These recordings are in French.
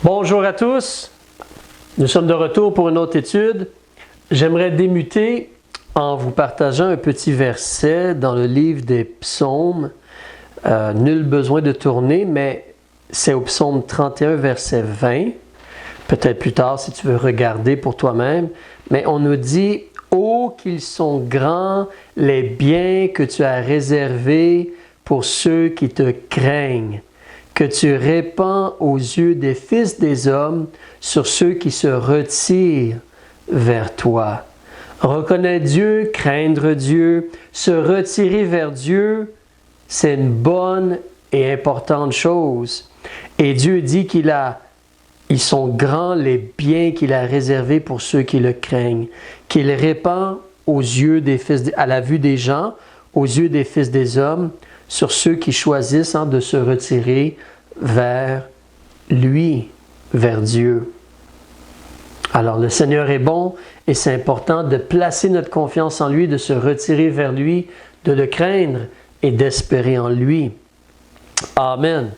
Bonjour à tous, nous sommes de retour pour une autre étude. J'aimerais débuter en vous partageant un petit verset dans le livre des psaumes. Nul besoin de tourner, mais c'est au psaume 31, verset 20. Peut-être plus tard si tu veux regarder pour toi-même. Mais on nous dit « Oh, qu'ils sont grands les biens que tu as réservés pour ceux qui te craignent, que tu répands aux yeux des fils des hommes sur ceux qui se retirent vers toi. » Reconnaître Dieu, craindre Dieu, se retirer vers Dieu, c'est une bonne et importante chose. Et Dieu dit ils sont grands les biens qu'il a réservés pour ceux qui le craignent, qu'il répand aux yeux des à la vue des gens, aux yeux des fils des hommes, sur ceux qui choisissent de se retirer vers lui, vers Dieu. Alors le Seigneur est bon et c'est important de placer notre confiance en lui, de se retirer vers lui, de le craindre et d'espérer en lui. Amen.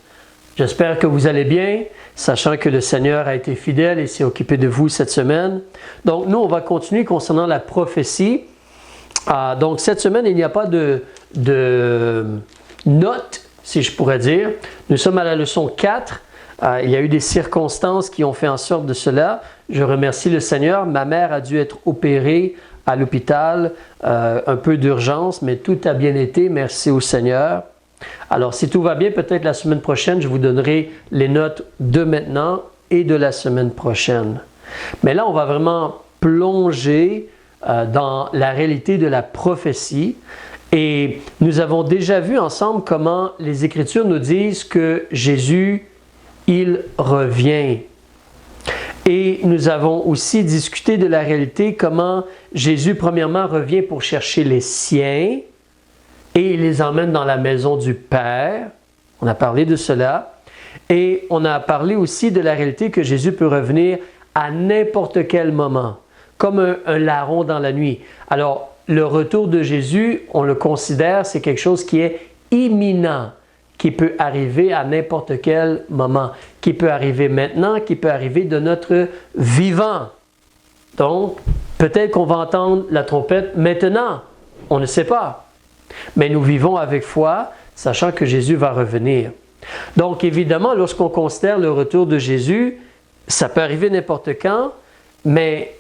J'espère que vous allez bien, sachant que le Seigneur a été fidèle et s'est occupé de vous cette semaine. Donc nous, on va continuer concernant la prophétie. Donc cette semaine, il n'y a pas de notes, si je pourrais dire. Nous sommes à la leçon 4. Il y a eu des circonstances qui ont fait en sorte de cela. Je remercie le Seigneur. Ma mère a dû être opérée à l'hôpital, un peu d'urgence, mais tout a bien été. Merci au Seigneur. Alors, si tout va bien, peut-être la semaine prochaine, je vous donnerai les notes de maintenant et de la semaine prochaine. Mais là, on va vraiment plonger dans la réalité de la prophétie. Et nous avons déjà vu ensemble comment les Écritures nous disent que Jésus, il revient. Et nous avons aussi discuté de la réalité, comment Jésus, premièrement, revient pour chercher les siens et il les emmène dans la maison du Père. On a parlé de cela. Et on a parlé aussi de la réalité que Jésus peut revenir à n'importe quel moment, comme un larron dans la nuit. Alors, le retour de Jésus, on le considère, c'est quelque chose qui est imminent, qui peut arriver à n'importe quel moment, qui peut arriver maintenant, qui peut arriver de notre vivant. Donc, peut-être qu'on va entendre la trompette maintenant, on ne sait pas. Mais nous vivons avec foi, sachant que Jésus va revenir. Donc, évidemment, lorsqu'on considère le retour de Jésus, ça peut arriver n'importe quand, mais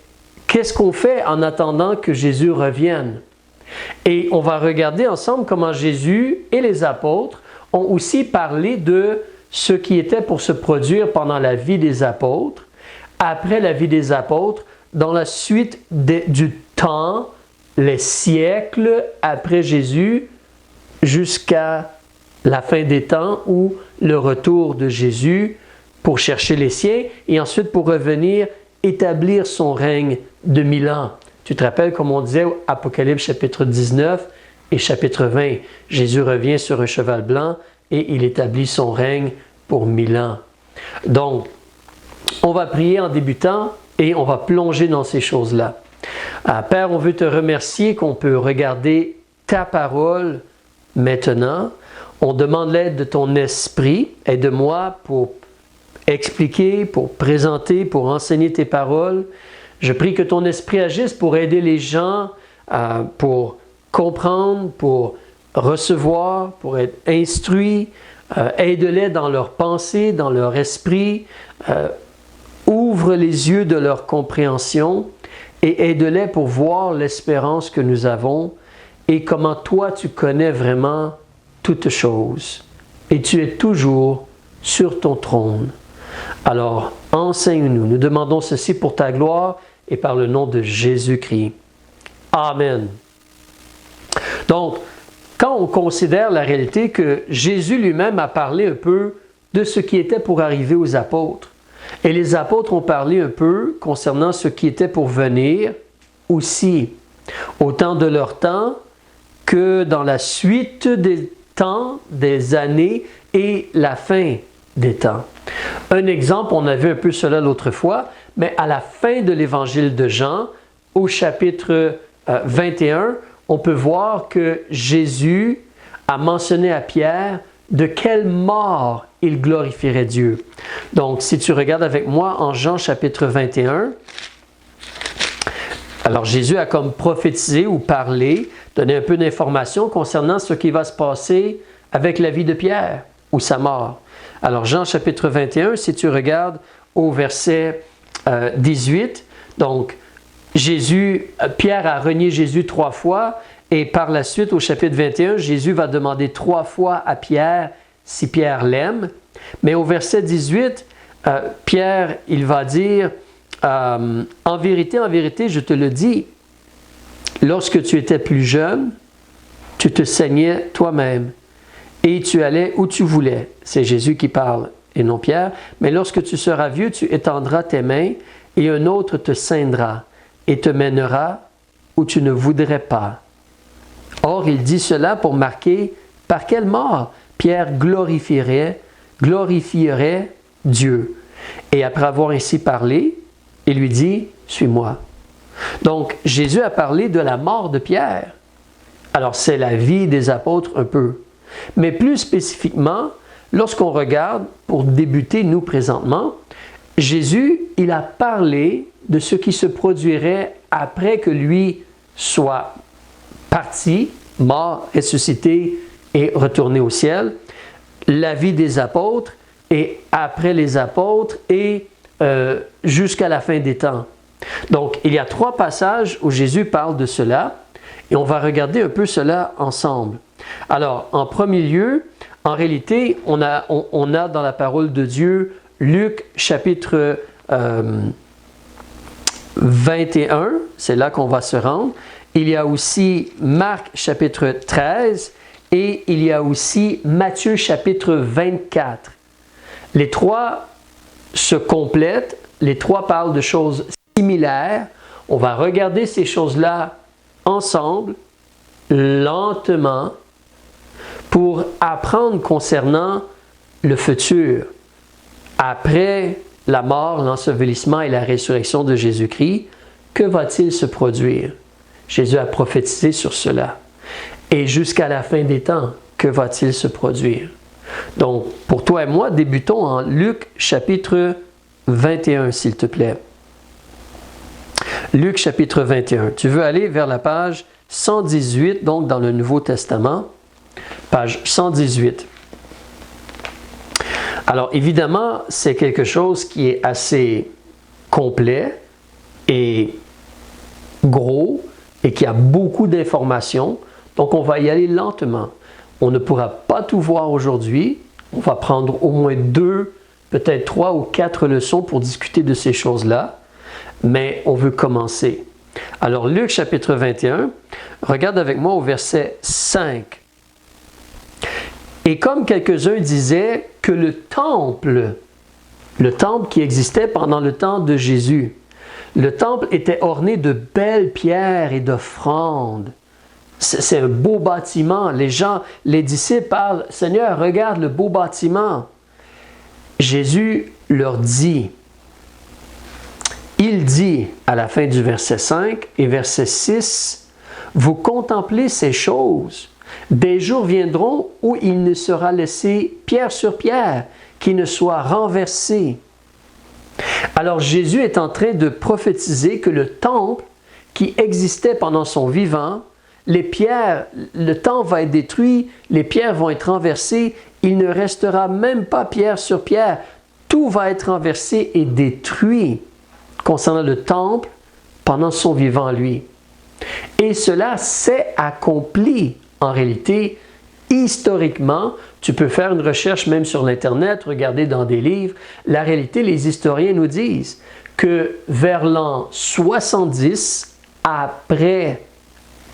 qu'est-ce qu'on fait en attendant que Jésus revienne? Et on va regarder ensemble comment Jésus et les apôtres ont aussi parlé de ce qui était pour se produire pendant la vie des apôtres, après la vie des apôtres, dans la suite du temps, les siècles après Jésus, jusqu'à la fin des temps ou le retour de Jésus pour chercher les siens et ensuite pour revenir établir son règne de 1000 ans. Tu te rappelles, comme on disait, Apocalypse chapitre 19 et chapitre 20, Jésus revient sur un cheval blanc et il établit son règne pour 1000 ans. Donc, on va prier en débutant et on va plonger dans ces choses-là. Père, on veut te remercier qu'on peut regarder ta parole maintenant. On demande l'aide de ton esprit. Aide-moi pour expliquer, pour présenter, pour enseigner tes paroles. Je prie que ton esprit agisse pour aider les gens, pour comprendre, pour recevoir, pour être instruits. Aide-les dans leurs pensées, dans leur esprit. Ouvre les yeux de leur compréhension et aide-les pour voir l'espérance que nous avons et comment toi tu connais vraiment toutes choses. Et tu es toujours sur ton trône. Alors, enseigne-nous. Nous demandons ceci pour ta gloire et par le nom de Jésus-Christ. Amen. Donc, quand on considère la réalité que Jésus lui-même a parlé un peu de ce qui était pour arriver aux apôtres, et les apôtres ont parlé un peu concernant ce qui était pour venir aussi, autant de leur temps que dans la suite des temps, des années et la fin des temps. Un exemple, on a vu un peu cela l'autre fois, mais à la fin de l'évangile de Jean, au chapitre 21, on peut voir que Jésus a mentionné à Pierre de quelle mort il glorifierait Dieu. Donc, si tu regardes avec moi en Jean chapitre 21, alors Jésus a comme prophétisé ou parlé, donné un peu d'informations concernant ce qui va se passer avec la vie de Pierre ou sa mort. Alors Jean chapitre 21, si tu regardes au verset 18, donc Pierre a renié Jésus 3 fois et par la suite au chapitre 21, Jésus va demander 3 fois à Pierre si Pierre l'aime. Mais au verset 18, Pierre, il va dire en vérité, je te le dis, lorsque tu étais plus jeune, tu te saignais toi-même et tu allais où tu voulais. C'est Jésus qui parle et non Pierre. Mais lorsque tu seras vieux, tu étendras tes mains et un autre te ceindra et te mènera où tu ne voudrais pas. Or, il dit cela pour marquer par quelle mort Pierre glorifierait Dieu. Et après avoir ainsi parlé, il lui dit, « Suis-moi ». Donc, Jésus a parlé de la mort de Pierre. Alors, c'est la vie des apôtres un peu. Mais plus spécifiquement, lorsqu'on regarde, pour débuter nous présentement, Jésus, il a parlé de ce qui se produirait après que lui soit parti, mort, ressuscité et retourné au ciel, la vie des apôtres et après les apôtres et jusqu'à la fin des temps. Donc, il y a 3 passages où Jésus parle de cela et on va regarder un peu cela ensemble. Alors, en premier lieu, en réalité, on a dans la parole de Dieu Luc chapitre 21, c'est là qu'on va se rendre. Il y a aussi Marc chapitre 13 et il y a aussi Matthieu chapitre 24. Les 3 se complètent, les 3 parlent de choses similaires. On va regarder ces choses-là ensemble, lentement, pour apprendre concernant le futur. Après la mort, l'ensevelissement et la résurrection de Jésus-Christ, que va-t-il se produire? Jésus a prophétisé sur cela. Et jusqu'à la fin des temps, que va-t-il se produire? Donc, pour toi et moi, débutons en Luc chapitre 21, s'il te plaît. Luc chapitre 21. Tu veux aller vers la page 118, donc dans le Nouveau Testament, page 118. Alors, évidemment, c'est quelque chose qui est assez complet et gros et qui a beaucoup d'informations. Donc, on va y aller lentement. On ne pourra pas tout voir aujourd'hui. On va prendre au moins 2, peut-être 3 ou 4 leçons pour discuter de ces choses-là. Mais on veut commencer. Alors, Luc chapitre 21, regarde avec moi au verset 5. Et comme quelques-uns disaient que le temple qui existait pendant le temps de Jésus, le temple était orné de belles pierres et d'offrandes. C'est un beau bâtiment. Les disciples parlent, « Seigneur, regarde le beau bâtiment. » Jésus leur dit, il dit à la fin du verset 5 et verset 6, « Vous contemplez ces choses. Des jours viendront où il ne sera laissé pierre sur pierre, qui ne soit renversé. » Alors Jésus est en train de prophétiser que le temple qui existait pendant son vivant, les pierres, le temple va être détruit, les pierres vont être renversées, il ne restera même pas pierre sur pierre. Tout va être renversé et détruit concernant le temple pendant son vivant, lui. Et cela s'est accompli en réalité, historiquement. Tu peux faire une recherche même sur l'Internet, regarder dans des livres. La réalité, les historiens nous disent que vers l'an 70, après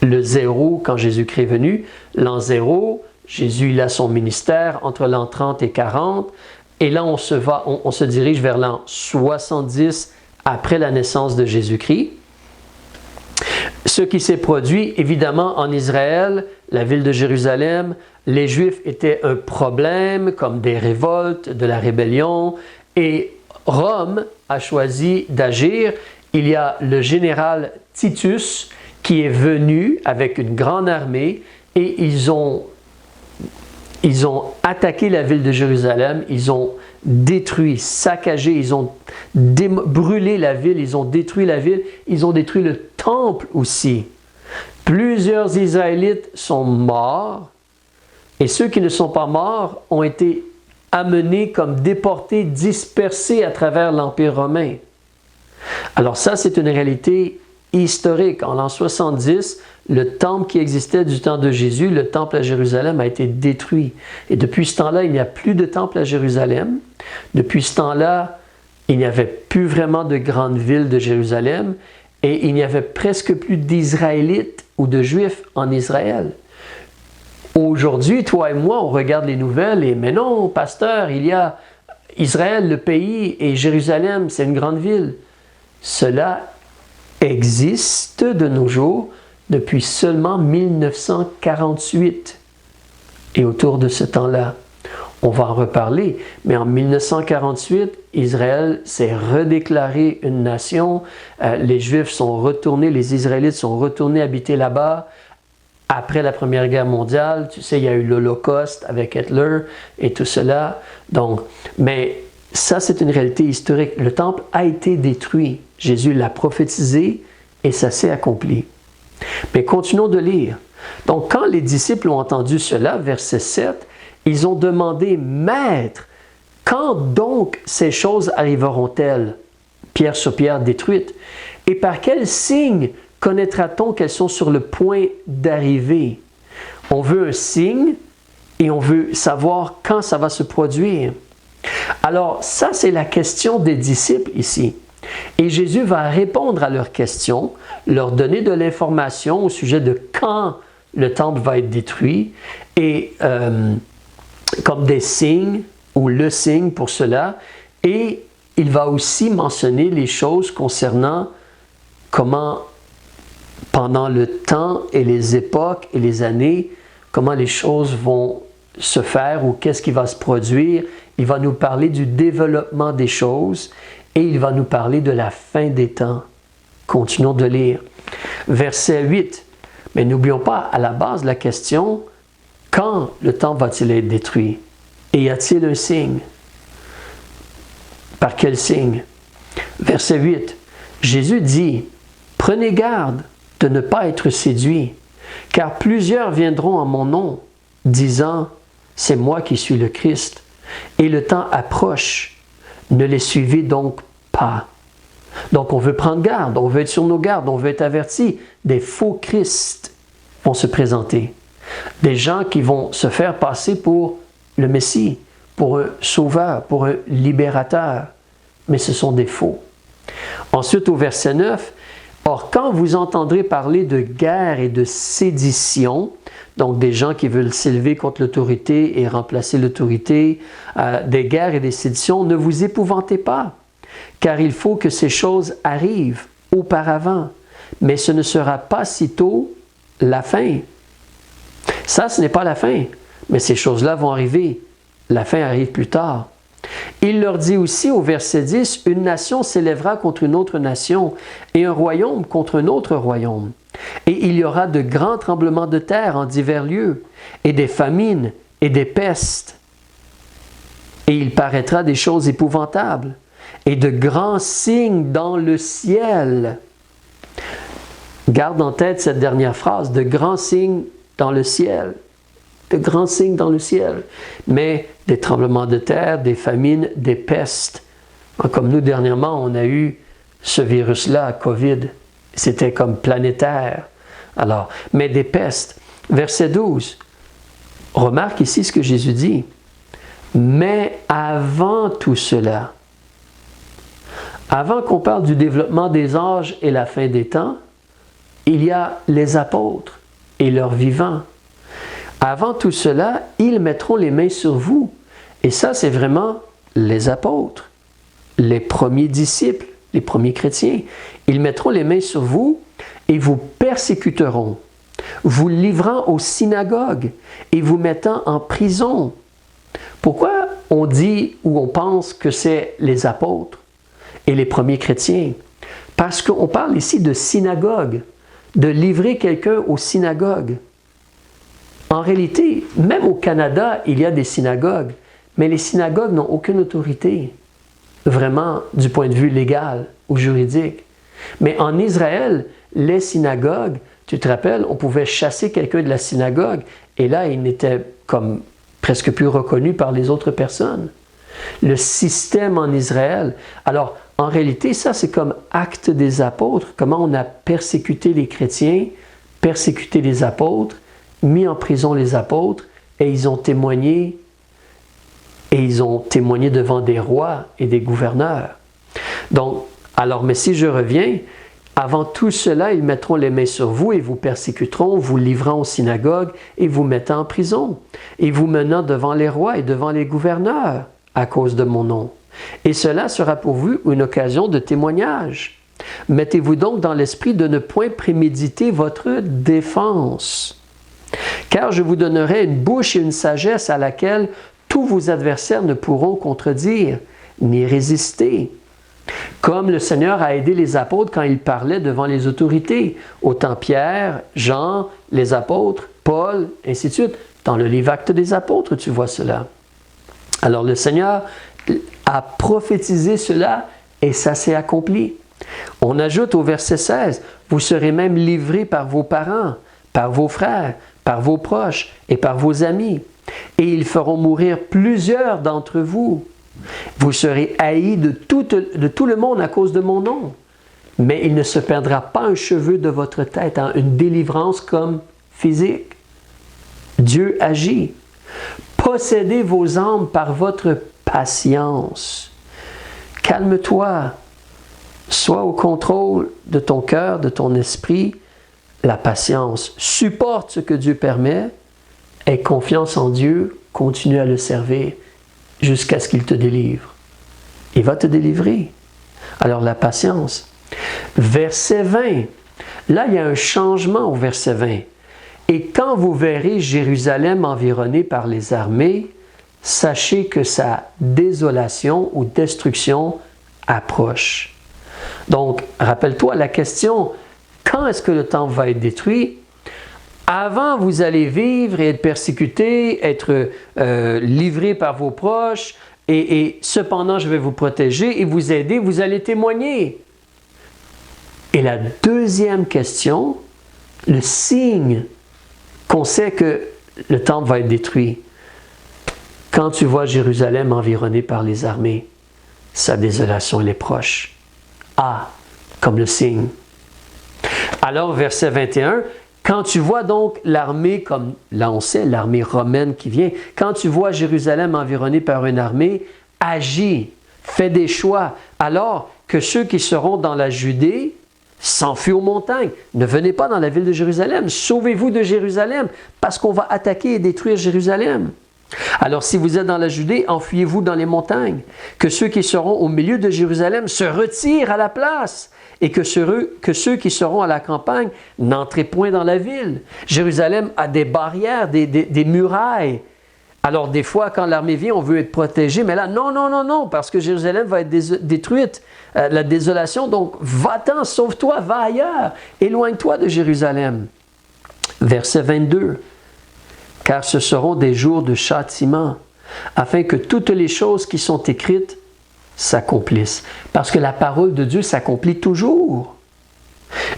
le 0, quand Jésus-Christ est venu, l'an 0, Jésus il a son ministère entre l'an 30 et 40, et là on se dirige vers l'an 70 après la naissance de Jésus-Christ. Ce qui s'est produit, évidemment, en Israël, la ville de Jérusalem, les Juifs étaient un problème, comme des révoltes, de la rébellion, et Rome a choisi d'agir. Il y a le général Titus qui est venu avec une grande armée et ils ont ils ont attaqué la ville de Jérusalem, ils ont détruit, saccagé, ils ont brûlé la ville, ils ont détruit la ville, ils ont détruit le temple aussi. Plusieurs Israélites sont morts et ceux qui ne sont pas morts ont été amenés comme déportés, dispersés à travers l'Empire romain. Alors ça, c'est une réalité historique. En l'an 70, le temple qui existait du temps de Jésus, le temple à Jérusalem, a été détruit. Et depuis ce temps-là, il n'y a plus de temple à Jérusalem. Depuis ce temps-là, il n'y avait plus vraiment de grande ville de Jérusalem et il n'y avait presque plus d'Israélites ou de Juifs en Israël. Aujourd'hui, toi et moi, on regarde les nouvelles et « Mais non, pasteur, il y a Israël, le pays, et Jérusalem, c'est une grande ville. » Cela existe de nos jours depuis seulement 1948. Et autour de ce temps-là, on va en reparler, mais en 1948, Israël s'est redéclaré une nation. Les Juifs sont retournés, les Israélites sont retournés habiter là-bas. Après la Première Guerre mondiale, tu sais, il y a eu l'Holocauste avec Hitler et tout cela. Donc, mais ça, c'est une réalité historique. Le temple a été détruit. Jésus l'a prophétisé et ça s'est accompli. Mais continuons de lire. Donc, quand les disciples ont entendu cela, verset 7, ils ont demandé, « Maître, quand donc ces choses arriveront-elles? » Pierre sur pierre détruite. « Et par quel signe connaîtra-t-on qu'elles sont sur le point d'arriver? » On veut un signe et on veut savoir quand ça va se produire. Alors, ça, c'est la question des disciples ici. Et Jésus va répondre à leurs questions, leur donner de l'information au sujet de quand le temple va être détruit et comme des signes ou le signe pour cela. Et il va aussi mentionner les choses concernant comment pendant le temps et les époques et les années, comment les choses vont se faire ou qu'est-ce qui va se produire. Il va nous parler du développement des choses et il va nous parler de la fin des temps. Continuons de lire. Verset 8. Mais n'oublions pas à la base la question, quand le temple va-t-il être détruit? Et y a-t-il un signe? Par quel signe? Verset 8. Jésus dit, « Prenez garde de ne pas être séduits, car plusieurs viendront en mon nom, disant, « C'est moi qui suis le Christ. » Et le temps approche. Ne les suivez donc pas. Donc on veut prendre garde, on veut être sur nos gardes, on veut être averti. Des faux Christ vont se présenter. Des gens qui vont se faire passer pour le Messie, pour un sauveur, pour un libérateur. Mais ce sont des faux. Ensuite au verset 9, « Or quand vous entendrez parler de guerre et de sédition, donc des gens qui veulent s'élever contre l'autorité et remplacer l'autorité, des guerres et des séditions, ne vous épouvantez pas, car il faut que ces choses arrivent auparavant, mais ce ne sera pas sitôt la fin. » Ça, ce n'est pas la fin, mais ces choses-là vont arriver. La fin arrive plus tard. Il leur dit aussi au verset 10, « Une nation s'élèvera contre une autre nation, et un royaume contre un autre royaume. Et il y aura de grands tremblements de terre en divers lieux, et des famines, et des pestes. Et il paraîtra des choses épouvantables, et de grands signes dans le ciel. » Garde en tête cette dernière phrase, « de grands signes dans le ciel ». De grands signes dans le ciel. Mais des tremblements de terre, des famines, des pestes. Comme nous, dernièrement, on a eu ce virus-là, COVID. C'était comme planétaire. Alors, mais des pestes. Verset 12. Remarque ici ce que Jésus dit. Mais avant tout cela, avant qu'on parle du développement des âges et la fin des temps, il y a les apôtres et leurs vivants. Avant tout cela, ils mettront les mains sur vous. Et ça, c'est vraiment les apôtres, les premiers disciples, les premiers chrétiens. Ils mettront les mains sur vous et vous persécuteront, vous livrant aux synagogues et vous mettant en prison. Pourquoi on dit ou on pense que c'est les apôtres et les premiers chrétiens? Parce qu'on parle ici de synagogue, de livrer quelqu'un aux synagogues. En réalité, même au Canada, il y a des synagogues, mais les synagogues n'ont aucune autorité, vraiment, du point de vue légal ou juridique. Mais en Israël, les synagogues, tu te rappelles, on pouvait chasser quelqu'un de la synagogue, et là, il n'était comme presque plus reconnu par les autres personnes. Le système en Israël. Alors, en réalité, ça, c'est comme Actes des apôtres, comment on a persécuté les chrétiens, persécuté les apôtres, mis en prison les apôtres, et ils ont témoigné devant des rois et des gouverneurs. Donc, alors, mais si je reviens, avant tout cela, ils mettront les mains sur vous et vous persécuteront, vous livrant aux synagogues et vous mettant en prison, et vous menant devant les rois et devant les gouverneurs à cause de mon nom. Et cela sera pour vous une occasion de témoignage. Mettez-vous donc dans l'esprit de ne point préméditer votre défense. Car je vous donnerai une bouche et une sagesse à laquelle tous vos adversaires ne pourront contredire, ni résister. Comme le Seigneur a aidé les apôtres quand ils parlaient devant les autorités, autant Pierre, Jean, les apôtres, Paul, ainsi de suite. Dans le livre Actes des apôtres, tu vois cela. Alors le Seigneur a prophétisé cela et ça s'est accompli. On ajoute au verset 16, « Vous serez même livrés par vos parents, par vos frères, par vos proches et par vos amis, et ils feront mourir plusieurs d'entre vous. Vous serez haïs de tout le monde à cause de mon nom, mais il ne se perdra pas un cheveu de votre tête, hein, une délivrance comme physique. Dieu agit. Possédez vos âmes par votre patience. Calme-toi. Sois au contrôle de ton cœur, de ton esprit, la patience. Supporte ce que Dieu permet. Aie confiance en Dieu. Continue à le servir jusqu'à ce qu'il te délivre. Il va te délivrer. Alors la patience. Verset 20. Là, il y a un changement au verset 20. Et quand vous verrez Jérusalem environnée par les armées, sachez que sa désolation ou destruction approche. Donc, rappelle-toi la question, quand est-ce que le temple va être détruit? Avant, vous allez vivre et être persécuté, être livré par vos proches, et cependant, je vais vous protéger et vous aider, vous allez témoigner. Et la deuxième question, le signe qu'on sait que le temple va être détruit. Quand tu vois Jérusalem environnée par les armées, sa désolation, elle est proche. Ah, comme le signe. Alors, verset 21, quand tu vois donc l'armée, comme là on sait, l'armée romaine qui vient, quand tu vois Jérusalem environnée par une armée, agis, fais des choix, alors que ceux qui seront dans la Judée s'enfuient aux montagnes. Ne venez pas dans la ville de Jérusalem, sauvez-vous de Jérusalem, parce qu'on va attaquer et détruire Jérusalem. Alors si vous êtes dans la Judée, enfuyez-vous dans les montagnes, que ceux qui seront au milieu de Jérusalem se retirent à la place, et que ceux qui seront à la campagne n'entrez point dans la ville. Jérusalem a des barrières, des murailles. Alors des fois, quand l'armée vient, on veut être protégé, mais là, non, parce que Jérusalem va être détruite, la désolation, donc va-t'en, sauve-toi, va ailleurs, éloigne-toi de Jérusalem. Verset 22. Car ce seront des jours de châtiment, afin que toutes les choses qui sont écrites s'accomplissent. Parce que la parole de Dieu s'accomplit toujours.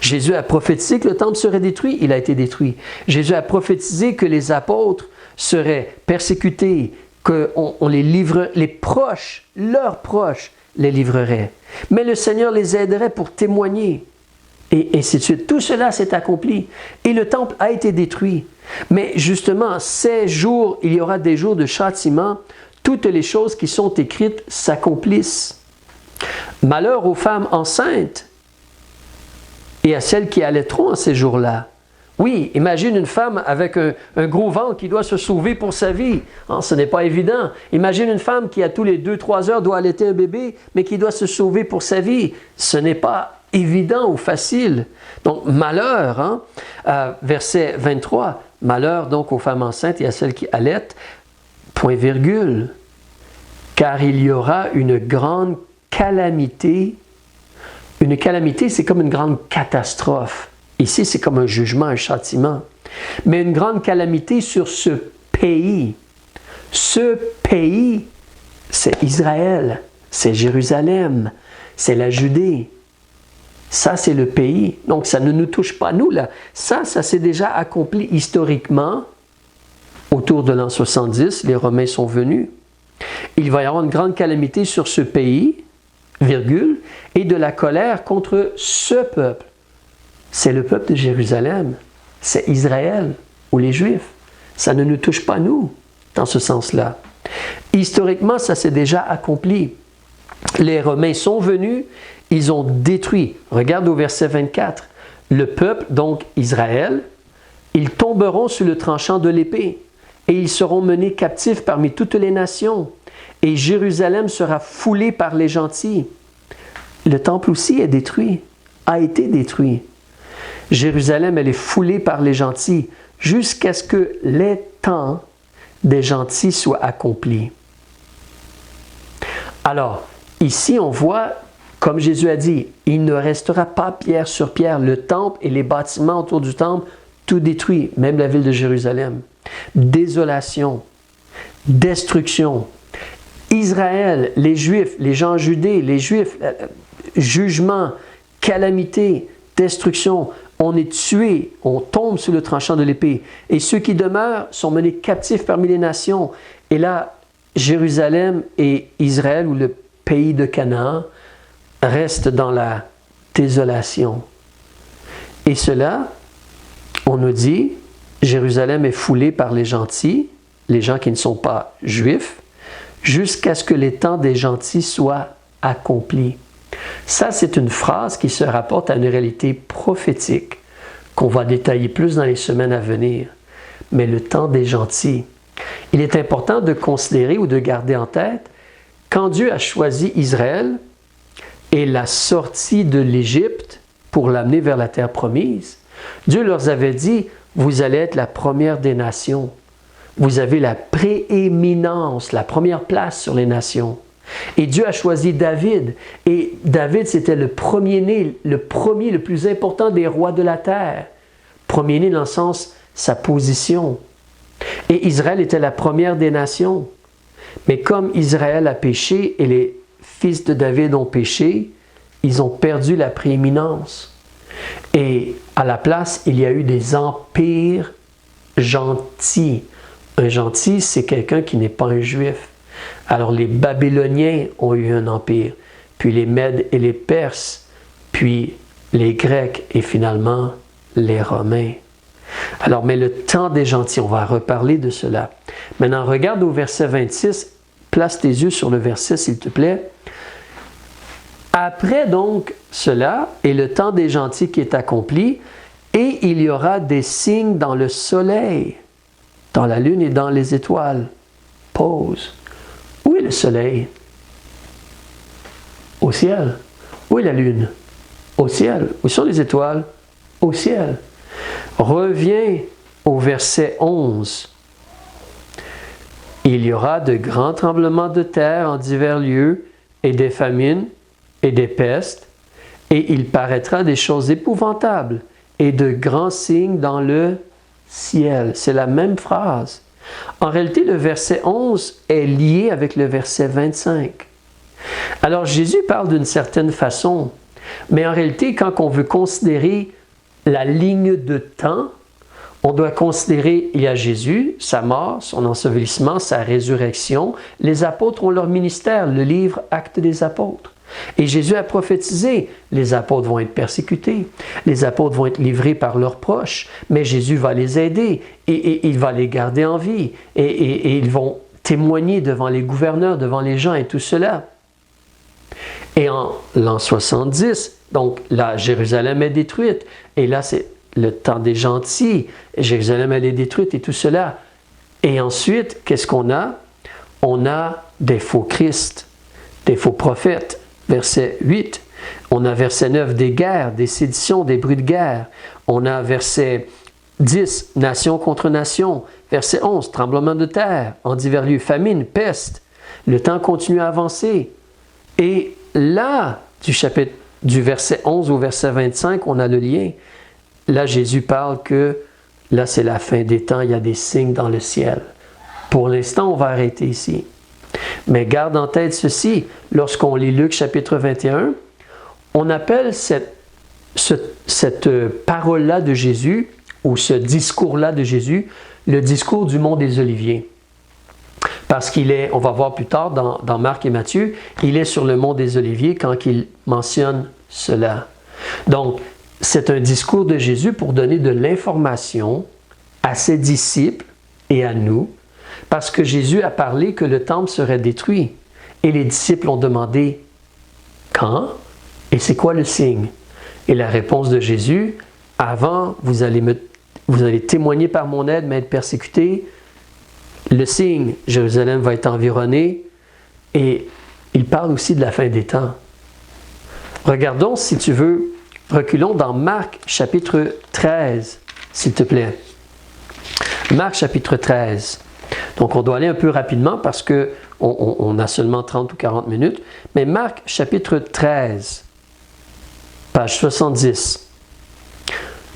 Jésus a prophétisé que le temple serait détruit, il a été détruit. Jésus a prophétisé que les apôtres seraient persécutés, qu'on les livre, les proches, leurs proches, les livreraient. Mais le Seigneur les aiderait pour témoigner. Et ainsi de suite. Tout cela s'est accompli. Et le temple a été détruit. Mais justement, ces jours, il y aura des jours de châtiment. Toutes les choses qui sont écrites s'accomplissent. Malheur aux femmes enceintes et à celles qui allaiteront en ces jours-là. Oui, imagine une femme avec un gros ventre qui doit se sauver pour sa vie. Ce n'est pas évident. Imagine une femme qui, à tous les 2-3 heures, doit allaiter un bébé, mais qui doit se sauver pour sa vie. Ce n'est pas évident ou facile. Donc, malheur, verset 23, malheur donc aux femmes enceintes et à celles qui allaitent, point virgule, car il y aura une grande calamité. Une calamité, c'est comme une grande catastrophe. Ici, c'est comme un jugement, un châtiment. Mais une grande calamité sur ce pays. Ce pays, c'est Israël, c'est Jérusalem, c'est la Judée. Ça, c'est le pays. Donc, ça ne nous touche pas, nous, là. Ça s'est déjà accompli historiquement. Autour de l'an 70, les Romains sont venus. Il va y avoir une grande calamité sur ce pays, virgule, et de la colère contre ce peuple. C'est le peuple de Jérusalem. C'est Israël ou les Juifs. Ça ne nous touche pas, nous, dans ce sens-là. Historiquement, ça s'est déjà accompli. Les Romains sont venus, ils ont détruit. Regarde au verset 24. Le peuple, donc Israël, ils tomberont sur le tranchant de l'épée et ils seront menés captifs parmi toutes les nations. Et Jérusalem sera foulée par les gentils. Le temple aussi est détruit, a été détruit. Jérusalem, elle est foulée par les gentils jusqu'à ce que les temps des gentils soient accomplis. Alors, ici, on voit, comme Jésus a dit, il ne restera pas pierre sur pierre. Le temple et les bâtiments autour du temple, tout détruit, même la ville de Jérusalem. Désolation, destruction. Israël, les Juifs, les gens judés, les Juifs, jugement, calamité, destruction. On est tué, on tombe sous le tranchant de l'épée. Et ceux qui demeurent sont menés captifs parmi les nations. Et là, Jérusalem et Israël, ou le pays de Canaan, restent dans la désolation. Et cela, on nous dit, Jérusalem est foulée par les gentils, les gens qui ne sont pas juifs, jusqu'à ce que les temps des gentils soient accomplis. Ça, c'est une phrase qui se rapporte à une réalité prophétique qu'on va détailler plus dans les semaines à venir. Mais le temps des gentils. Il est important de considérer ou de garder en tête, quand Dieu a choisi Israël et l'a sorti de l'Égypte pour l'amener vers la terre promise, Dieu leur avait dit, vous allez être la première des nations. Vous avez la prééminence, la première place sur les nations. Et Dieu a choisi David. Et David, c'était le premier-né, le plus important des rois de la terre. Premier-né dans le sens, sa position. Et Israël était la première des nations. Mais comme Israël a péché et les fils de David ont péché, ils ont perdu la prééminence. Et à la place, il y a eu des empires gentils. Un gentil, c'est quelqu'un qui n'est pas un juif. Alors les Babyloniens ont eu un empire, puis les Mèdes et les Perses, puis les Grecs et finalement les Romains. Alors, mais le temps des gentils, on va reparler de cela. Maintenant, regarde au verset 26, place tes yeux sur le verset s'il te plaît. Après donc cela, et le temps des gentils qui est accompli, et il y aura des signes dans le soleil, dans la lune et dans les étoiles. Pause. Où est le soleil? Au ciel. Où est la lune? Au ciel. Où sont les étoiles? Au ciel. Reviens au verset 11. Il y aura de grands tremblements de terre en divers lieux, et des famines, et des pestes, et il paraîtra des choses épouvantables, et de grands signes dans le ciel. C'est la même phrase. En réalité, le verset 11 est lié avec le verset 25. Alors, Jésus parle d'une certaine façon, mais en réalité, quand on veut considérer la ligne de temps, on doit considérer, il y a Jésus, sa mort, son ensevelissement, sa résurrection. Les apôtres ont leur ministère, le livre Actes des apôtres. Et Jésus a prophétisé, les apôtres vont être persécutés, les apôtres vont être livrés par leurs proches, mais Jésus va les aider et il va les garder en vie et ils vont témoigner devant les gouverneurs, devant les gens et tout cela. Et en l'an 70, donc là, Jérusalem est détruite et là, c'est le temps des gentils, Jérusalem elle est détruite et tout cela. Et ensuite, qu'est-ce qu'on a? On a des faux Christ, des faux prophètes. Verset 8, on a verset 9, des guerres, des séditions, des bruits de guerre. On a verset 10, nation contre nation. Verset 11, tremblement de terre, en divers lieux, famine, peste. Le temps continue à avancer. Et là, du verset 11 au verset 25, on a le lien. là, Jésus parle que là, c'est la fin des temps, il y a des signes dans le ciel. Pour l'instant, on va arrêter ici. Mais garde en tête ceci, lorsqu'on lit Luc chapitre 21, on appelle cette parole-là de Jésus, ou ce discours-là de Jésus, le discours du mont des Oliviers. Parce qu'il est, on va voir plus tard dans Marc et Matthieu, il est sur le mont des Oliviers quand il mentionne cela. Donc, c'est un discours de Jésus pour donner de l'information à ses disciples et à nous, parce que Jésus a parlé que le temple serait détruit. Et les disciples ont demandé « Quand? Et c'est quoi le signe? » Et la réponse de Jésus, « Avant, vous allez témoigner par mon aide, mais être persécutés. Le signe, Jérusalem va être environnée. » Et il parle aussi de la fin des temps. Regardons, si tu veux, reculons dans Marc chapitre 13, s'il te plaît. Marc chapitre 13. Donc, on doit aller un peu rapidement parce qu'on a seulement 30 ou 40 minutes. Mais Marc chapitre 13, page 70.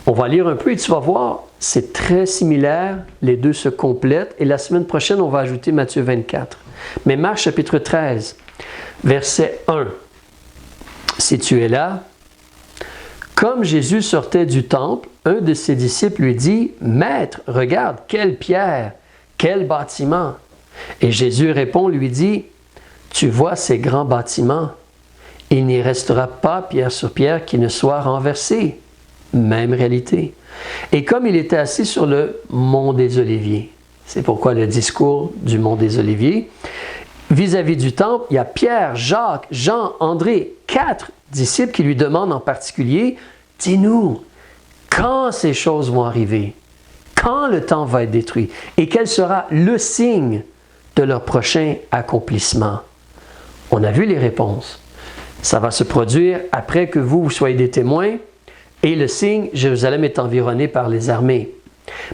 On va lire un peu et tu vas voir, c'est très similaire, les deux se complètent. Et la semaine prochaine, on va ajouter Matthieu 24. Mais Marc chapitre 13, verset 1. Si tu es là, comme Jésus sortait du temple, un de ses disciples lui dit, « Maître, regarde, quelle pierre! Quel bâtiment! » Et Jésus répond, lui dit, « Tu vois ces grands bâtiments, il n'y restera pas pierre sur pierre qui ne soit renversée. » Même réalité. Et comme il était assis sur le mont des Oliviers, c'est pourquoi le discours du mont des Oliviers, vis-à-vis du temple, il y a Pierre, Jacques, Jean, André, 4 disciples qui lui demandent en particulier, « Dis-nous, quand ces choses vont arriver? Quand le temple va être détruit? Et quel sera le signe de leur prochain accomplissement? » On a vu les réponses. Ça va se produire après que vous soyez des témoins. Et le signe, Jérusalem est environnée par les armées.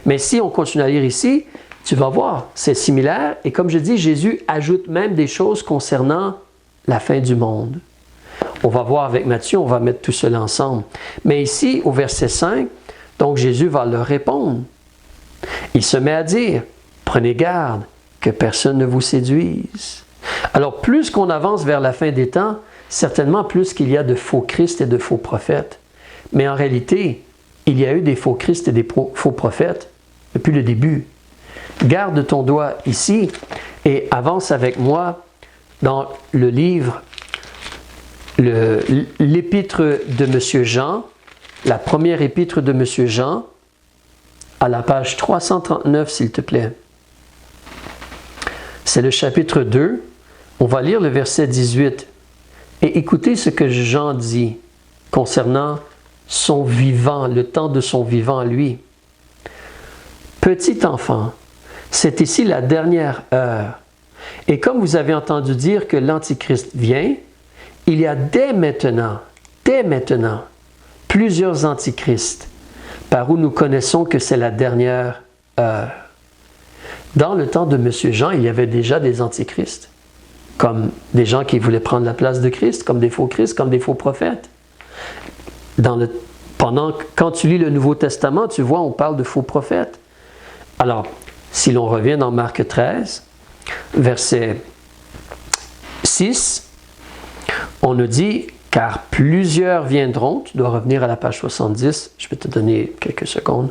Mais si on continue à lire ici, tu vas voir, c'est similaire. Et comme je dis, Jésus ajoute même des choses concernant la fin du monde. On va voir avec Matthieu, on va mettre tout cela ensemble. Mais ici, au verset 5, donc Jésus va leur répondre. Il se met à dire, « Prenez garde que personne ne vous séduise. » Alors, plus qu'on avance vers la fin des temps, certainement plus qu'il y a de faux Christ et de faux prophètes. Mais en réalité, il y a eu des faux Christ et des faux prophètes depuis le début. Garde ton doigt ici et avance avec moi dans le livre, l'épître de M. Jean, la première épître de M. Jean, à la page 339, s'il te plaît. C'est le chapitre 2. On va lire le verset 18. Et écoutez ce que Jean dit concernant son vivant, le temps de son vivant à lui. « Petit enfant, c'est ici la dernière heure. Et comme vous avez entendu dire que l'Antichrist vient, il y a dès maintenant, plusieurs antichrists, par où nous connaissons que c'est la dernière heure. » Dans le temps de M. Jean, il y avait déjà des antichrists, comme des gens qui voulaient prendre la place de Christ, comme des faux Christ, comme des faux prophètes. Quand tu lis le Nouveau Testament, tu vois, on parle de faux prophètes. Alors, si l'on revient dans Marc 13, verset 6, on nous dit, « Car plusieurs viendront », tu dois revenir à la page 70, je vais te donner quelques secondes,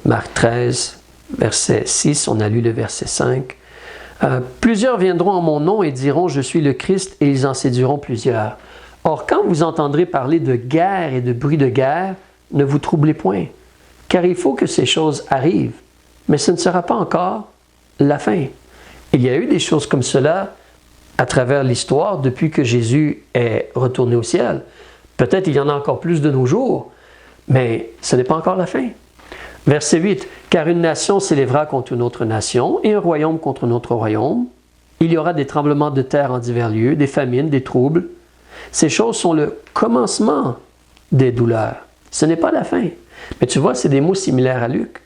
Marc 13, verset 6, on a lu le verset 5. « Plusieurs viendront en mon nom et diront, je suis le Christ, et ils en séduiront plusieurs. » Or, quand vous entendrez parler de guerre et de bruit de guerre, ne vous troublez point, car il faut que ces choses arrivent, mais ce ne sera pas encore la fin. Il y a eu des choses comme cela à travers l'histoire depuis que Jésus est retourné au ciel. Peut-être il y en a encore plus de nos jours, mais ce n'est pas encore la fin. Verset 8, « Car une nation s'élèvera contre une autre nation et un royaume contre un autre royaume. Il y aura des tremblements de terre en divers lieux, des famines, des troubles. Ces choses sont le commencement des douleurs. Ce n'est pas la fin. » Mais tu vois, c'est des mots similaires à Luc.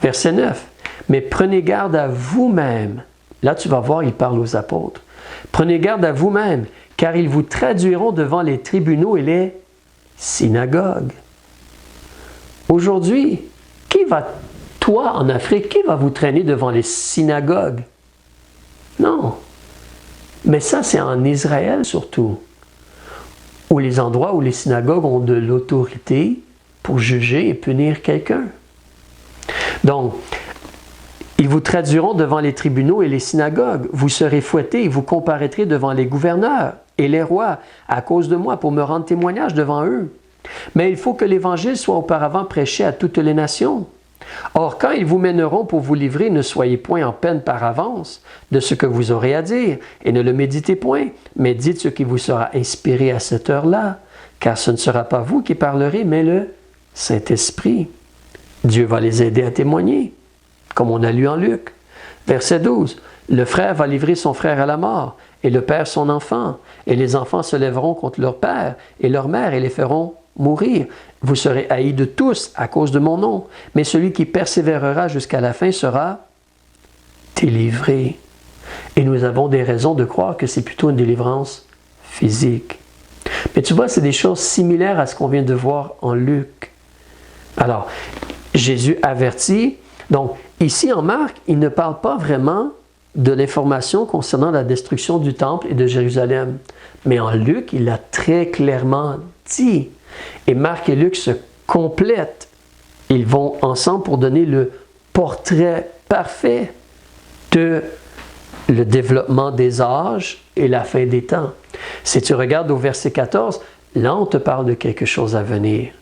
Verset 9. « Mais prenez garde à vous-même. » Là, tu vas voir, il parle aux apôtres. « Prenez garde à vous-même, car ils vous traduiront devant les tribunaux et les synagogues. » Aujourd'hui, toi en Afrique, qui va vous traîner devant les synagogues? Non. Mais ça, c'est en Israël surtout, où les endroits où les synagogues ont de l'autorité pour juger et punir quelqu'un. Donc, ils vous traduiront devant les tribunaux et les synagogues. Vous serez fouettés et vous comparaîtrez devant les gouverneurs et les rois à cause de moi pour me rendre témoignage devant eux. Mais il faut que l'Évangile soit auparavant prêché à toutes les nations. Or, quand ils vous mèneront pour vous livrer, ne soyez point en peine par avance de ce que vous aurez à dire, et ne le méditez point, mais dites ce qui vous sera inspiré à cette heure-là, car ce ne sera pas vous qui parlerez, mais le Saint-Esprit. Dieu va les aider à témoigner, comme on a lu en Luc. Verset 12. Le frère va livrer son frère à la mort, et le père son enfant, et les enfants se lèveront contre leur père et leur mère, et les feront mourir. Vous serez haïs de tous à cause de mon nom, mais celui qui persévérera jusqu'à la fin sera délivré. Et nous avons des raisons de croire que c'est plutôt une délivrance physique. Mais tu vois, c'est des choses similaires à ce qu'on vient de voir en Luc. Alors, Jésus avertit. Donc, ici en Marc, il ne parle pas vraiment de l'information concernant la destruction du temple et de Jérusalem. Mais en Luc, il l'a très clairement dit. Et Marc et Luc se complètent. Ils vont ensemble pour donner le portrait parfait de le développement des âges et la fin des temps. Si tu regardes au verset 14, là on te parle de quelque chose à venir.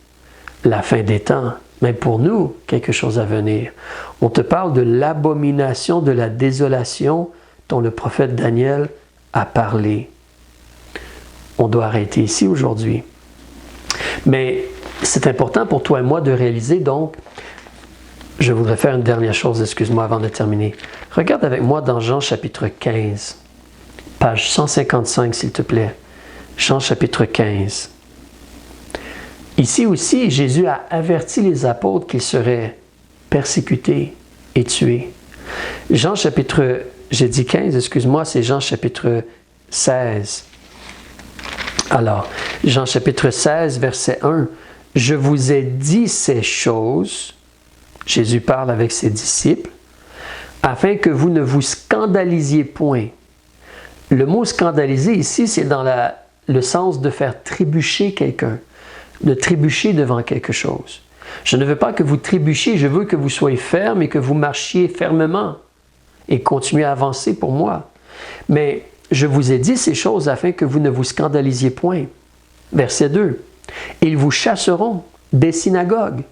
La fin des temps, même pour nous, quelque chose à venir. On te parle de l'abomination de la désolation dont le prophète Daniel a parlé. On doit arrêter ici aujourd'hui. Mais c'est important pour toi et moi de réaliser, donc, je voudrais faire une dernière chose, excuse-moi, avant de terminer. Regarde avec moi dans Jean chapitre 15, page 155, s'il te plaît. Jean chapitre 15. Ici aussi, Jésus a averti les apôtres qu'ils seraient persécutés et tués. Jean chapitre, j'ai dit 15, excuse-moi, c'est Jean chapitre 16. Alors, Jean chapitre 16, verset 1. « Je vous ai dit ces choses, Jésus parle avec ses disciples, afin que vous ne vous scandalisiez point. » Le mot « scandaliser » ici, c'est dans le sens de faire trébucher quelqu'un, de trébucher devant quelque chose. Je ne veux pas que vous trébuchiez, je veux que vous soyez fermes et que vous marchiez fermement et continuez à avancer pour moi. Mais je vous ai dit ces choses afin que vous ne vous scandalisiez point. Verset 2. Ils vous chasseront des synagogues.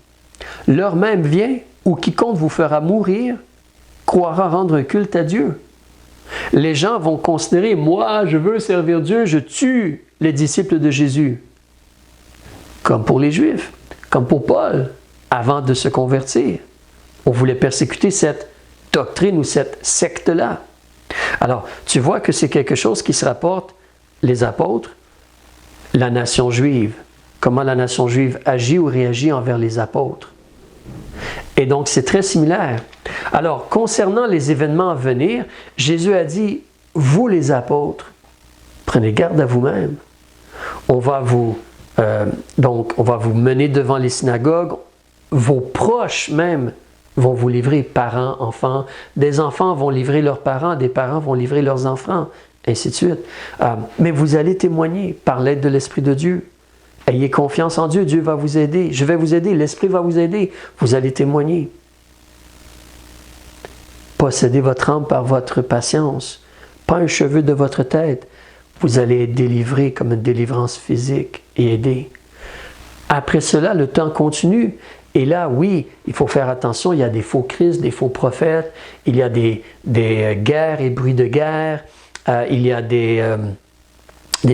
L'heure même vient où quiconque vous fera mourir croira rendre un culte à Dieu. Les gens vont considérer, moi, je veux servir Dieu, je tue les disciples de Jésus. Comme pour les Juifs, comme pour Paul, avant de se convertir. On voulait persécuter cette doctrine ou cette secte-là. Alors, tu vois que c'est quelque chose qui se rapporte, les apôtres, la nation juive, comment la nation juive agit ou réagit envers les apôtres. Et donc, c'est très similaire. Alors, concernant les événements à venir, Jésus a dit, vous les apôtres, prenez garde à vous-même. On va vous mener devant les synagogues, vos proches même vont vous livrer, parents, enfants, des enfants vont livrer leurs parents, des parents vont livrer leurs enfants, ainsi de suite. Mais vous allez témoigner par l'aide de l'Esprit de Dieu. Ayez confiance en Dieu, Dieu va vous aider, je vais vous aider, l'Esprit va vous aider, vous allez témoigner. Possédez votre âme par votre patience, pas un cheveu de votre tête. Vous allez être délivré comme une délivrance physique et aidé. Après cela, le temps continue. Et là, oui, il faut faire attention, il y a des faux Christ, des faux prophètes, il y a des guerres et bruits de guerre, il y a des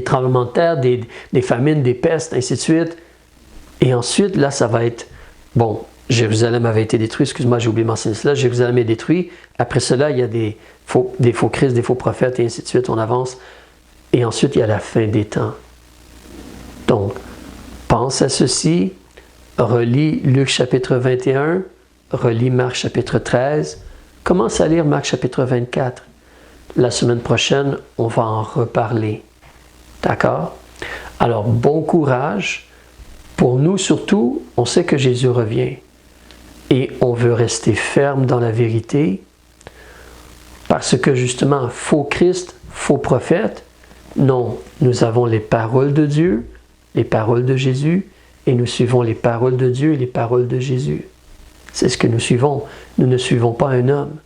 tremblements de terre, des famines, des pestes, ainsi de suite. Et ensuite, là, ça va être, bon, Jérusalem avait été détruit, excuse-moi, j'ai oublié de mentionner cela, Jérusalem est détruit. Après cela, il y a des faux Christ, des faux prophètes, et ainsi de suite, on avance. Et ensuite, il y a la fin des temps. Donc, pense à ceci, relis Luc chapitre 21, relis Marc chapitre 13, commence à lire Marc chapitre 24. La semaine prochaine, on va en reparler. D'accord? Alors, bon courage pour nous surtout, on sait que Jésus revient et on veut rester ferme dans la vérité parce que justement, faux Christ, faux prophète, non, nous avons les paroles de Dieu, les paroles de Jésus et nous suivons les paroles de Dieu et les paroles de Jésus. C'est ce que nous suivons. Nous ne suivons pas un homme.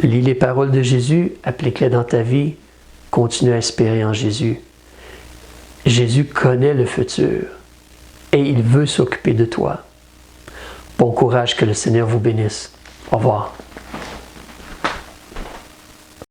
Lis les paroles de Jésus, applique-les dans ta vie, continue à espérer en Jésus. Jésus connaît le futur et il veut s'occuper de toi. Bon courage, que le Seigneur vous bénisse. Au revoir.